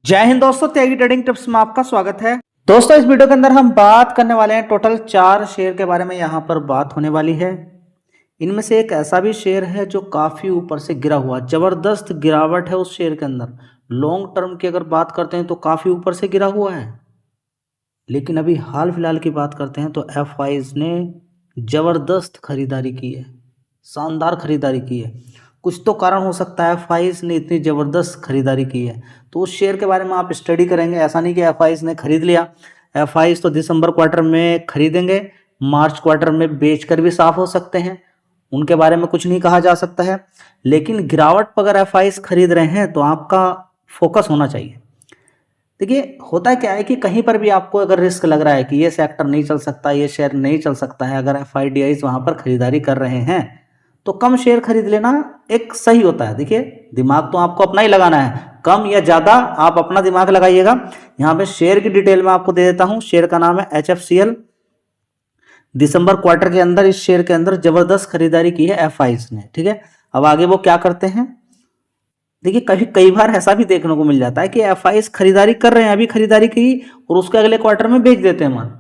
जय हिंद दोस्तों, त्यागी trading tips में आपका स्वागत है। दोस्तों, इस वीडियो के अंदर हम बात करने वाले हैं टोटल 4 शेयर के बारे में। यहाँ पर बात होने वाली है। इनमें से एक ऐसा भी शेयर है जो काफी ऊपर से गिरा हुआ, जबरदस्त गिरावट है उस शेयर के अंदर। लॉन्ग टर्म की अगर बात करते हैं तो काफी ऊपर से गिरा हुआ है, लेकिन अभी हाल फिलहाल की बात करते हैं तो एफआईज ने जबरदस्त खरीदारी की है, शानदार खरीदारी की है। कुछ तो कारण हो सकता है एफआईज ने इतनी ज़बरदस्त खरीदारी की है, तो उस शेयर के बारे में आप स्टडी करेंगे। ऐसा नहीं कि एफआईज ने खरीद लिया। एफआईज तो दिसंबर क्वार्टर में खरीदेंगे, मार्च क्वार्टर में बेचकर भी साफ हो सकते हैं, उनके बारे में कुछ नहीं कहा जा सकता है। लेकिन गिरावट पर अगर एफआईज खरीद रहे हैं तो आपका फोकस होना चाहिए। देखिए, होता क्या है कि कहीं पर भी आपको अगर रिस्क लग रहा है कि ये सेक्टर नहीं चल सकता, ये शेयर नहीं चल सकता है, अगर एफआईडीआईज वहाँ पर खरीदारी कर रहे हैं तो कम शेयर खरीद लेना एक सही होता है। देखिए, दिमाग तो आपको अपना ही लगाना है, कम या ज़्यादा आप अपना दिमाग लगाइएगा। यहाँ पे शेयर की डिटेल में आपको दे देता हूँ। शेयर का नाम है HFCL। दिसंबर क्वार्टर के अंदर इस शेयर के अंदर जबरदस्त खरीदारी की है एफआईज ने। ठीक है, अब आगे वो क्या करते हैं। देखिए, कई बार ऐसा भी देखने को मिल जाता है कि एफआईज खरीदारी कर रहे हैं, अभी खरीदारी की और उसके अगले क्वार्टर में बेच देते हैं माल।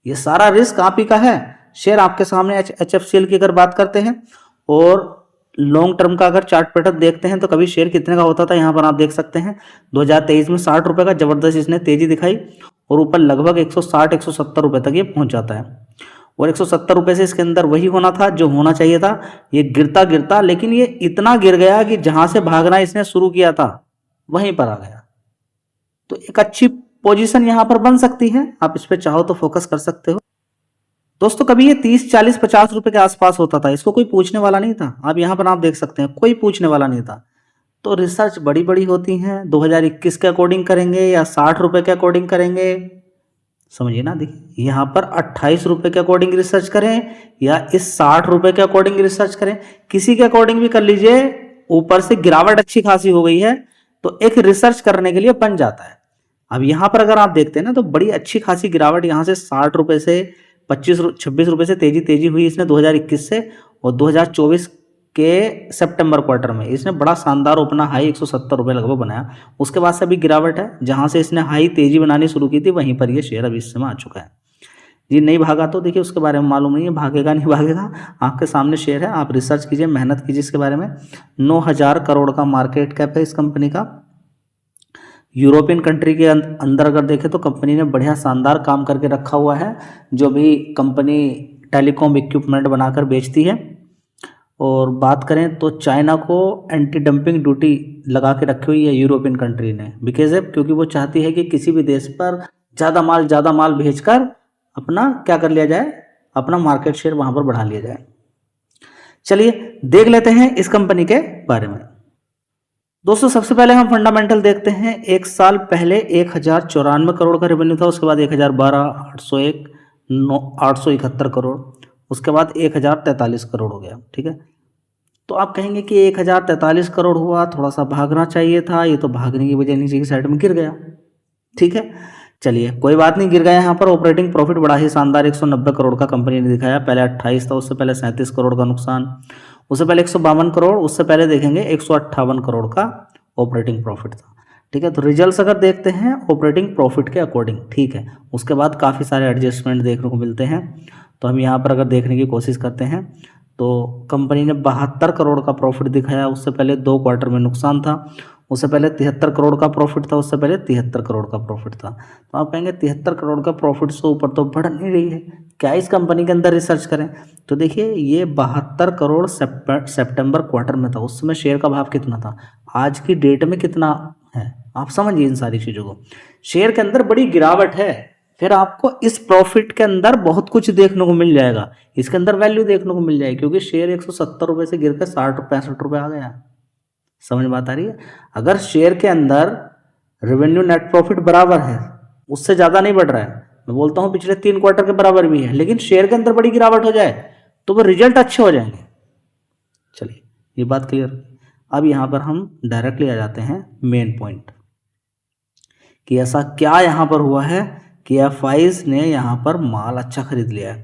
ये सारा रिस्क आप ही का है। शेयर आपके सामने HFCL की अगर बात करते हैं और लॉन्ग टर्म का अगर चार्ट पैटर्न देखते हैं तो कभी शेयर कितने का होता था, यहाँ पर आप देख सकते हैं 2023 में 60 रुपए का जबरदस्त इसने तेजी दिखाई और ऊपर लगभग 160-170 रुपए तक ये पहुंच जाता है। और 170 रुपए से इसके अंदर वही होना था जो होना चाहिए था। ये गिरता गिरता, लेकिन ये इतना गिर गया कि जहां से भागना इसने शुरू किया था वहीं पर आ गया। तो एक अच्छी पोजीशन यहां पर बन सकती है, आप इस पे चाहो तो फोकस कर सकते हो। दोस्तों, कभी ये 30-40-50 रुपए के आसपास होता था, इसको कोई पूछने वाला नहीं था। अब यहाँ पर आप देख सकते हैं कोई पूछने वाला नहीं था। तो रिसर्च बड़ी बड़ी होती हैं। 2021 के अकॉर्डिंग करेंगे या 60 रुपए के अकॉर्डिंग करेंगे, समझिए ना। देखिए, यहाँ पर 28 रुपए के अकॉर्डिंग रिसर्च करें या इस 60 रुपए के अकॉर्डिंग रिसर्च करें, किसी के अकॉर्डिंग भी कर लीजिए। ऊपर से गिरावट अच्छी खासी हो गई है तो एक रिसर्च करने के लिए बन जाता है। अब यहाँ पर अगर आप देखते हैं ना तो बड़ी अच्छी खासी गिरावट यहाँ से 60 रुपए से 26 रुपए से तेजी हुई इसने 2021 से, और 2024 के सितंबर क्वार्टर में इसने बड़ा शानदार अपना हाई 170 रुपए लगभग बनाया। उसके बाद से अभी गिरावट है, जहां से इसने हाई तेजी बनानी शुरू की थी वहीं पर ये शेयर अभी इस समय आ चुका है जी। नहीं भागा तो देखिए उसके बारे में मालूम नहीं है, भागेगा नहीं भागेगा, आपके सामने शेयर है। आप रिसर्च कीजिए, मेहनत कीजिए इसके बारे में। 9,000 करोड़ का मार्केट कैप है इस कंपनी का। यूरोपियन कंट्री के अंदर अगर देखें तो कंपनी ने बढ़िया शानदार काम करके रखा हुआ है। जो भी कंपनी टेलीकॉम इक्विपमेंट बनाकर बेचती है, और बात करें तो चाइना को एंटी डंपिंग ड्यूटी लगा के रखी हुई है यूरोपियन कंट्री ने, बिकॉज क्योंकि वो चाहती है कि किसी भी देश पर ज़्यादा माल भेजकर अपना क्या कर लिया जाए, अपना मार्केट शेयर वहाँ पर बढ़ा लिया जाए। चलिए देख लेते हैं इस कंपनी के बारे में। दोस्तों, सबसे पहले हम फंडामेंटल देखते हैं। एक साल पहले 1094 करोड़ का रेवेन्यू था, उसके बाद 1012, 801, 871 करोड़, उसके बाद 1043 करोड़ हो गया। ठीक है, तो आप कहेंगे कि 1043 करोड़ हुआ, थोड़ा सा भागना चाहिए था, ये तो भागने की वजह नीचे की साइड में गिर गया। ठीक है, चलिए कोई बात नहीं, गिर गया। यहाँ पर ऑपरेटिंग प्रॉफिट बड़ा ही शानदार 190 करोड़ का कंपनी ने दिखाया। पहले 28 था, उससे पहले 37 करोड़ का नुकसान, उससे पहले 152 करोड़, उससे पहले देखेंगे 158 करोड़ का ऑपरेटिंग प्रॉफिट था। ठीक है, तो रिजल्ट्स अगर देखते हैं ऑपरेटिंग प्रॉफिट के अकॉर्डिंग, ठीक है, उसके बाद काफ़ी सारे एडजस्टमेंट देखने को मिलते हैं। तो हम यहाँ पर अगर देखने की कोशिश करते हैं तो कंपनी ने 72 करोड़ का प्रॉफिट दिखाया। उससे पहले 2 क्वार्टर में नुकसान था, उससे पहले 73 करोड़ का प्रॉफिट था, उससे पहले 73 करोड़ का प्रॉफिट था। तो आप कहेंगे 73 करोड़ का प्रॉफिट से ऊपर तो बढ़ नहीं रही है, क्या इस कंपनी के अंदर रिसर्च करें। तो देखिए, ये 72 करोड़ सितंबर क्वार्टर में था, उस समय शेयर का भाव कितना था, आज की डेट में कितना है, आप समझिए इन सारी चीज़ों को। शेयर के अंदर बड़ी गिरावट है, फिर आपको इस प्रॉफिट के अंदर बहुत कुछ देखने को मिल जाएगा, इसके अंदर वैल्यू देखने को मिल जाएगी, क्योंकि शेयर 170 रुपए से गिरकर 60-65 रुपए आ गया। समझ बात आ रही है। अगर शेयर के अंदर रेवेन्यू नेट प्रॉफिट बराबर है, उससे ज़्यादा नहीं बढ़ रहा है, मैं बोलता हूँ पिछले 3 क्वार्टर के बराबर भी है, लेकिन शेयर के अंदर बड़ी गिरावट हो जाए तो वो रिजल्ट अच्छे हो जाएंगे। चलिए, ये बात क्लियर। अब यहाँ पर हम डायरेक्टली आ जाते हैं मेन पॉइंट कि ऐसा क्या यहाँ पर हुआ है कि एफआईज ने यहाँ पर माल अच्छा खरीद लिया है।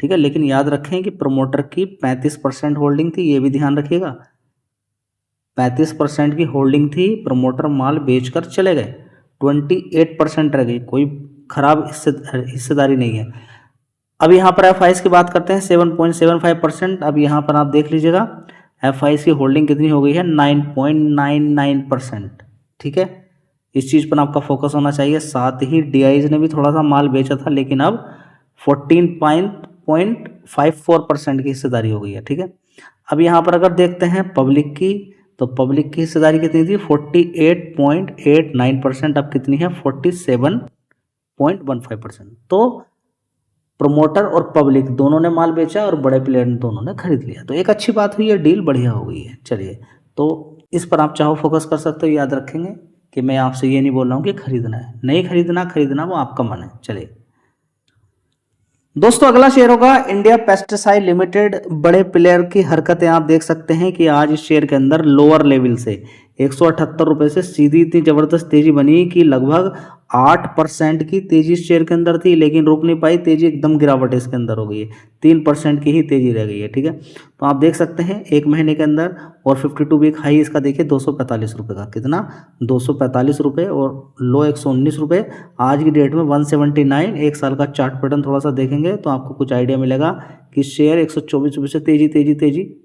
ठीक है, लेकिन याद रखें कि प्रमोटर की 35% होल्डिंग थी, ये भी ध्यान रखिएगा। 35% की होल्डिंग थी, प्रमोटर माल बेचकर चले गए। 28% रह गई, कोई खराब हिस्सेदारी नहीं है। अब यहाँ पर एफ की बात करते हैं 7.75%। अब यहाँ पर आप देख लीजिएगा एफ की होल्डिंग कितनी हो गई है 9.99%। ठीक है, इस चीज़ पर आपका फोकस होना चाहिए। साथ ही डी ने भी थोड़ा सा माल बेचा था, लेकिन अब 14.54% की हिस्सेदारी हो गई है। ठीक है, अब यहाँ पर अगर देखते हैं पब्लिक की, तो पब्लिक की हिस्सेदारी कितनी थी 48.89%, अब कितनी है 47.15%। तो प्रमोटर और पब्लिक दोनों ने माल बेचा और बड़े प्लेयर दोनों ने खरीद लिया, तो एक अच्छी बात हुई है, डील बढ़िया हो गई है। चलिए, तो इस पर आप चाहो फोकस कर सकते हो। याद रखेंगे कि मैं आपसे ये नहीं बोल रहा हूँ कि खरीदना है, नहीं खरीदना वो आपका मन है। चलिए दोस्तों, अगला शेयर होगा इंडिया पेस्टिसाइड लिमिटेड। बड़े प्लेयर की हरकतें आप देख सकते हैं कि आज इस शेयर के अंदर लोअर लेवल से 178 रुपये से सीधी इतनी जबरदस्त तेजी बनी कि लगभग 8% की तेजी इस शेयर के अंदर थी, लेकिन रुक नहीं पाई तेजी, एकदम गिरावट इसके अंदर हो गई है। 3% की ही तेजी रह गई है। ठीक है, तो आप देख सकते हैं एक महीने के अंदर, और 52 वीक हाई इसका देखिए 245 रुपये का, कितना 245 रुपये, और लो 119 रुपये। आज की डेट में 179। एक साल का चार्ट पैटर्न थोड़ा सा देखेंगे तो आपको कुछ आइडिया मिलेगा कि शेयर 124 रुपये से तेजी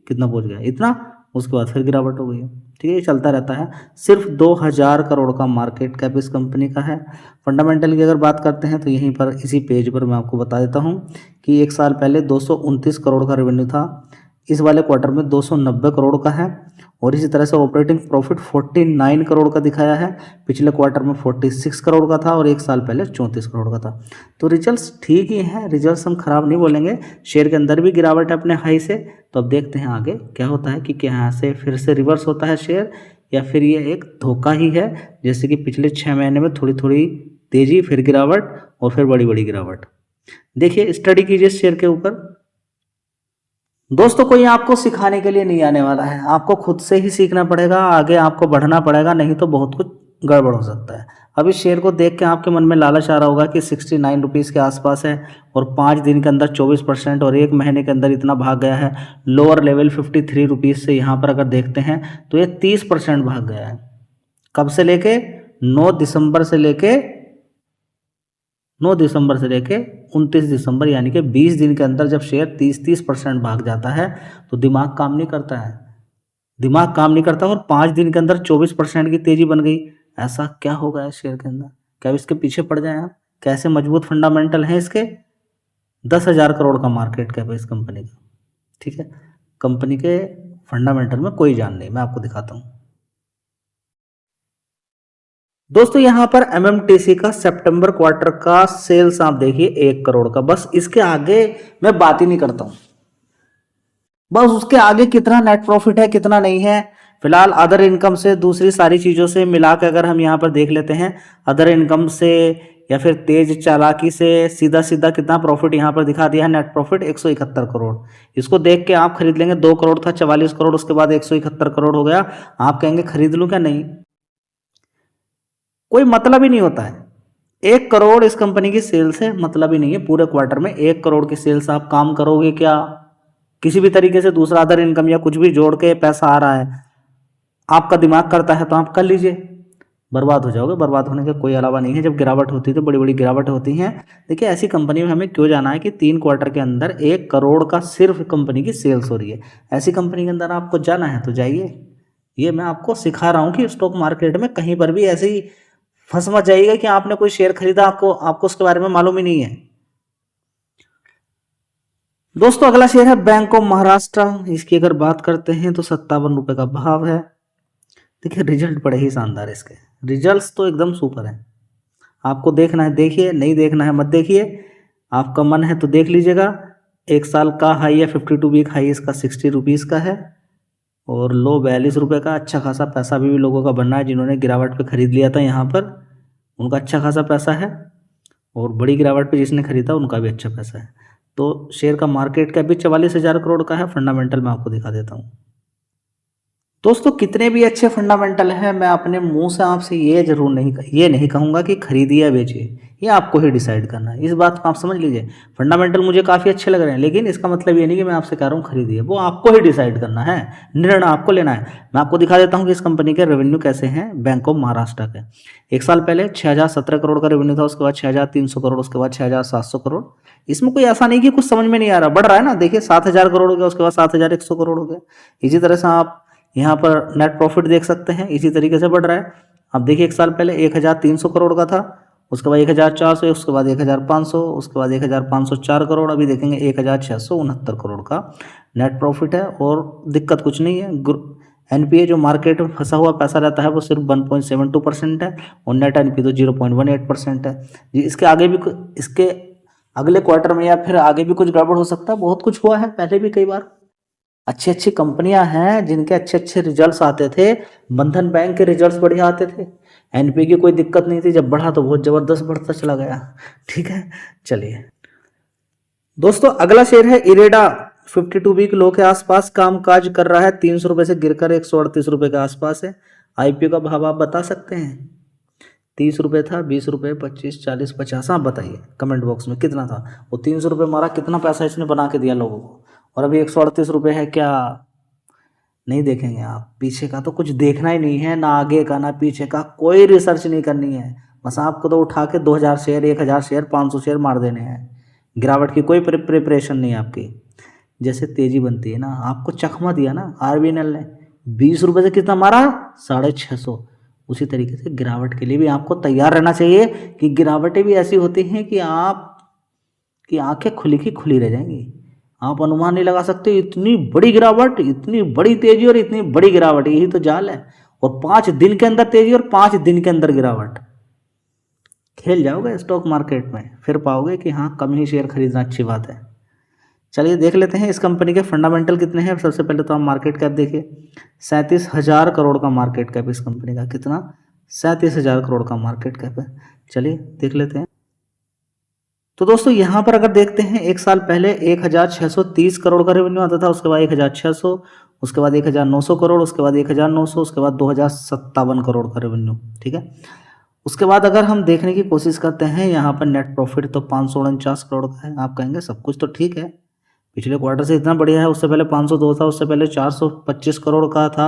कितना पहुंच गया, इतना, उसके बाद फिर गिरावट हो गई है। ठीक है, ये चलता रहता है। सिर्फ 2000 करोड़ का मार्केट कैप इस कंपनी का है। फंडामेंटल की अगर बात करते हैं तो यहीं पर इसी पेज पर मैं आपको बता देता हूं कि एक साल पहले 229 करोड़ का रेवेन्यू था, इस वाले क्वार्टर में 290 करोड़ का है, और इसी तरह से ऑपरेटिंग प्रॉफिट 49 करोड़ का दिखाया है। पिछले क्वार्टर में 46 करोड़ का था और एक साल पहले 34 करोड़ का था। तो रिजल्ट्स ठीक ही हैं, रिजल्ट्स हम खराब नहीं बोलेंगे। शेयर के अंदर भी गिरावट है अपने हाई से। तो अब देखते हैं आगे क्या होता है, कि क्या यहाँ से फिर से रिवर्स होता है शेयर, या फिर ये एक धोखा ही है, जैसे कि पिछले 6 महीने में थोड़ी थोड़ी तेजी, फिर गिरावट, और फिर बड़ी बड़ी गिरावट। देखिए, स्टडी कीजिए शेयर के ऊपर। दोस्तों, कोई आपको सिखाने के लिए नहीं आने वाला है, आपको खुद से ही सीखना पड़ेगा, आगे आपको बढ़ना पड़ेगा, नहीं तो बहुत कुछ गड़बड़ हो सकता है। अब इस शेयर को देख के आपके मन में लालच आ रहा होगा कि 69 रुपीज़ के आसपास है, और 5 दिन के अंदर 24%, और एक महीने के अंदर इतना भाग गया है। लोअर लेवल 53 रुपीज़ से यहाँ पर अगर देखते हैं तो ये 30% भाग गया है। कब से लेके 9 दिसंबर से लेके 29 दिसंबर, यानी कि 20 दिन के अंदर जब शेयर 30% भाग जाता है तो दिमाग काम नहीं करता है, दिमाग काम नहीं करता। और 5 दिन के अंदर 24% की तेजी बन गई। ऐसा क्या होगा इस शेयर के अंदर, क्या इसके पीछे पड़ जाए आप? कैसे मजबूत फंडामेंटल हैं इसके। 10,000 करोड़ का मार्केट कैप है इस कंपनी का। ठीक है, कंपनी के फंडामेंटल में कोई जान नहीं, मैं आपको दिखाता हूं। दोस्तों, यहां पर एमएमटीसी का सितंबर क्वार्टर का सेल्स आप देखिए 1 करोड़ का, बस इसके आगे मैं बात ही नहीं करता हूं। बस उसके आगे कितना नेट प्रॉफिट है, कितना नहीं है। फिलहाल अदर इनकम से, दूसरी सारी चीजों से मिला के अगर हम यहां पर देख लेते हैं, अदर इनकम से या फिर तेज चालाकी से सीधा सीधा कितना प्रॉफिट यहां पर दिखा दिया है, नेट प्रॉफिट 171 करोड़। इसको देख के आप खरीद लेंगे। 2 करोड़ था, 44 करोड़, उसके बाद 171 करोड़ हो गया। आप कहेंगे खरीद लूं क्या? नहीं, कोई मतलब ही नहीं होता है। 1 करोड़ इस कंपनी की सेल्स है, मतलब ही नहीं है। पूरे क्वार्टर में 1 करोड़ की सेल्स, आप काम करोगे क्या? किसी भी तरीके से दूसरा अदर इनकम या कुछ भी जोड़ के पैसा आ रहा है, आपका दिमाग करता है तो आप कर लीजिए। बर्बाद हो जाओगे, बर्बाद होने का कोई अलावा नहीं है। जब गिरावट होती है तो बड़ी बड़ी गिरावट होती हैं। देखिए, ऐसी कंपनी में हमें क्यों जाना है कि 3 क्वार्टर के अंदर 1 करोड़ का सिर्फ कंपनी की सेल्स हो रही है। ऐसी कंपनी के अंदर आपको जाना है तो जाइए। ये मैं आपको सिखा रहा हूँ कि स्टॉक मार्केट में कहीं पर भी ऐसे ही फंस मत जाइएगा कि आपने कोई शेयर खरीदा, आपको उसके बारे में मालूम ही नहीं है। दोस्तों, अगला शेयर है बैंक ऑफ महाराष्ट्र। इसकी अगर बात करते हैं तो 57 रुपए का भाव है। देखिए, रिजल्ट बड़े ही शानदार है इसके, रिजल्ट्स तो एकदम सुपर है। आपको देखना है देखिए, नहीं देखना है मत देखिए। आपका मन है तो देख लीजिएगा। एक साल का हाई है, 52 वीक हाई इसका 60 रुपीज़ का है, और लो 42 रुपये का। अच्छा खासा पैसा भी लोगों का बनना है, जिन्होंने गिरावट पे खरीद लिया था यहाँ पर, उनका अच्छा खासा पैसा है, और बड़ी गिरावट पे जिसने खरीदा उनका भी अच्छा पैसा है। तो शेयर का मार्केट कैप भी 44,000 करोड़ का है। फंडामेंटल मैं आपको दिखा देता हूँ। दोस्तों, कितने भी अच्छे फंडामेंटल हैं, मैं अपने मुंह से आपसे ये नहीं कहूँगा कि खरीदिए या बेचिए। ये आपको ही डिसाइड करना है। इस बात को आप समझ लीजिए। फंडामेंटल मुझे काफ़ी अच्छे लग रहे हैं, लेकिन इसका मतलब ये नहीं कि मैं आपसे कह रहा हूँ खरीदिए, वो आपको ही डिसाइड करना है, निर्णय आपको लेना है। मैं आपको दिखा देता हूँ कि इस कंपनी के रेवेन्यू कैसे हैं बैंक ऑफ महाराष्ट्र के। एक साल पहले 6017 करोड़ का रेवेन्यू था, उसके बाद 6300 करोड़, उसके बाद 6700 करोड़। इसमें कोई ऐसा नहीं कि कुछ समझ में नहीं आ रहा, बढ़ रहा है ना। देखिए 7000 करोड़ हो गया, उसके बाद 7100 करोड़ हो गया। इसी तरह से आप यहाँ पर नेट प्रॉफिट देख सकते हैं, इसी तरीके से बढ़ रहा है। अब देखिए एक साल पहले 1300 करोड़ का था, उसके बाद 1400, उसके बाद 1500, उसके बाद 1504 करोड़, अभी देखेंगे 1669 करोड़ का नेट प्रॉफिट है। और दिक्कत कुछ नहीं है। एनपीए जो मार्केट में फंसा हुआ पैसा रहता है वो सिर्फ 1.72% है, और नेट एनपीए तो 0.18% है जी। इसके अगले क्वार्टर में या फिर आगे भी कुछ गड़बड़ हो सकता है, बहुत कुछ हुआ है पहले भी कई बार। अच्छी अच्छी कंपनियां हैं जिनके अच्छे अच्छे रिजल्ट्स आते थे, बंधन बैंक के रिजल्ट्स बढ़िया आते थे, एनपीए की कोई दिक्कत नहीं थी, जब बढ़ा तो बहुत जबरदस्त बढ़ता चला गया। ठीक है, चलिए दोस्तों अगला शेयर है इरेडा। 52 वीक लो के आसपास कामकाज कर रहा है, 300 रुपए से गिरकर 138 रुपए के आसपास है। आईपीओ का भाव आप बता सकते हैं? 30 रुपये था, 20 रुपये, 25, 40, 50, आप बताइए कमेंट बॉक्स में कितना था। वो 300 रुपये मारा, कितना पैसा इसने बना के दिया लोगों को, और अभी 138 रुपये है। क्या नहीं देखेंगे आप? पीछे का तो कुछ देखना ही नहीं है, ना आगे का ना पीछे का, कोई रिसर्च नहीं करनी है। बस आपको तो उठा के 2000 शेयर, 1000 शेयर, 500 शेयर मार देने हैं। गिरावट की कोई प्रिपरेशन नहीं है आपकी। जैसे तेजी बनती है ना, आपको चकमा दिया ना आरबीएनएल ने, 20 रुपये से कितना मारा? 650। उसी तरीके से गिरावट के लिए भी आपको तैयार रहना चाहिए कि गिरावटें भी ऐसी होती हैं कि आपकी आंखें खुली की खुली रह जाएंगी। आप अनुमान नहीं लगा सकते, इतनी बड़ी गिरावट, इतनी बड़ी तेजी और इतनी बड़ी गिरावट, यही तो जाल है। और 5 दिन के अंदर तेजी और 5 दिन के अंदर गिरावट। खेल जाओगे स्टॉक मार्केट में, फिर पाओगे कि हाँ कम ही शेयर खरीदना अच्छी बात है। चलिए देख लेते हैं इस कंपनी के फंडामेंटल कितने हैं। सबसे पहले तो आप मार्केट कैप देखिए, 37,000 करोड़ का मार्केट कैप इस कंपनी का। कितना? 37,000 करोड़ का मार्केट कैप है। चलिए देख लेते हैं। तो दोस्तों यहाँ पर अगर देखते हैं, एक साल पहले 1630 करोड़ का रेवेन्यू आता था, उसके बाद 1600, उसके बाद 1900 करोड़, उसके बाद 1900, उसके बाद 2057 करोड़ का रेवेन्यू। ठीक है, उसके बाद अगर हम देखने की कोशिश करते हैं, यहाँ पर नेट प्रॉफिट तो 549 करोड़ का है। आप कहेंगे सब कुछ तो ठीक है, पिछले क्वार्टर से इतना बढ़िया है, उससे पहले 502 था, उससे पहले 425 करोड़ का था,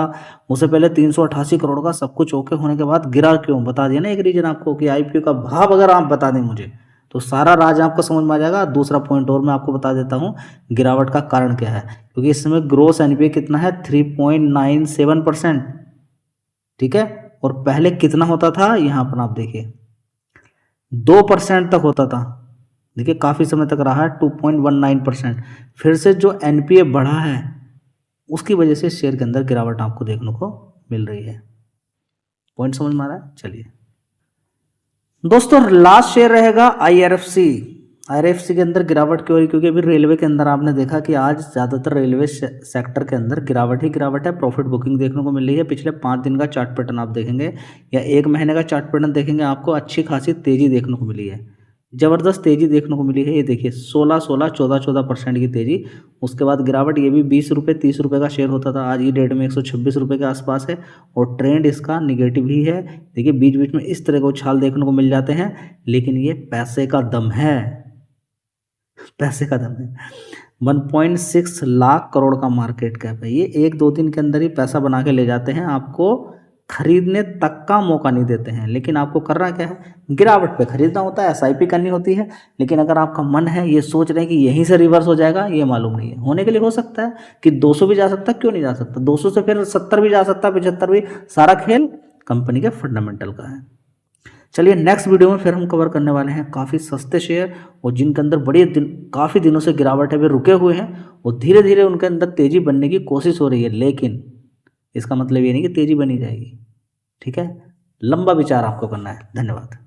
उससे पहले 388 करोड़ का। सब कुछ ओके होने के बाद गिरा क्यों? बता दिया ना एक रीजन आपको कि आईपीओ का भाव अगर आप बता दें मुझे तो सारा राज आपको समझ में आ जाएगा। दूसरा पॉइंट और मैं आपको बता देता हूँ, गिरावट का कारण क्या है। क्योंकि इस समय ग्रोस एनपीए कितना है? 3.97%। ठीक है, और पहले कितना होता था? यहाँ पर आप देखिए 2% तक होता था। देखिए काफ़ी समय तक रहा है 2.19%। फिर से जो एनपीए बढ़ा है उसकी वजह से शेयर के अंदर गिरावट आपको देखने को मिल रही है। पॉइंट समझ में आ रहा है? चलिए दोस्तों लास्ट शेयर रहेगा आईआरएफसी। आईआरएफसी के अंदर गिरावट क्यों हो रही? क्योंकि अभी रेलवे के अंदर आपने देखा कि आज ज़्यादातर रेलवे सेक्टर के अंदर गिरावट ही गिरावट है। प्रॉफिट बुकिंग देखने को मिल रही है। पिछले 5 दिन का चार्ट पैटर्न आप देखेंगे या 1 महीने का चार्ट पैटर्न देखेंगे, आपको अच्छी खासी तेज़ी देखने को मिली है, ज़बरदस्त तेज़ी देखने को मिली है। ये देखिए 16-16, 14-14% की तेज़ी। उसके बाद गिरावट, ये भी 20 रुपये 30 रुपये का शेयर होता था, आज की डेट में 126 रुपये के आसपास है, और ट्रेंड इसका निगेटिव ही है। देखिए बीच बीच में इस तरह के उछाल देखने को मिल जाते हैं, लेकिन ये पैसे का दम है, पैसे का दम है। 1.6 लाख करोड़ का मार्केट कैप है। ये 1-2 दिन के अंदर ही पैसा बना के ले जाते हैं, आपको खरीदने तक का मौका नहीं देते हैं। लेकिन आपको करना क्या है? गिरावट पे खरीदना होता है, एसआईपी करनी होती है। लेकिन अगर आपका मन है, ये सोच रहे हैं कि यहीं से रिवर्स हो जाएगा, ये मालूम नहीं है। होने के लिए हो सकता है कि 200 भी जा सकता है, क्यों नहीं जा सकता? 200 से फिर 70 भी जा सकता है, 75 भी। सारा खेल कंपनी के फंडामेंटल का है। चलिए नेक्स्ट वीडियो में फिर हम कवर करने वाले हैं काफ़ी सस्ते शेयर, और जिनके अंदर काफ़ी दिनों से गिरावट है, वे रुके हुए हैं और धीरे धीरे उनके अंदर तेज़ी बनने की कोशिश हो रही है। लेकिन इसका मतलब ये नहीं कि तेज़ी बनी जाएगी। ठीक है, लंबा विचार आपको करना है। धन्यवाद।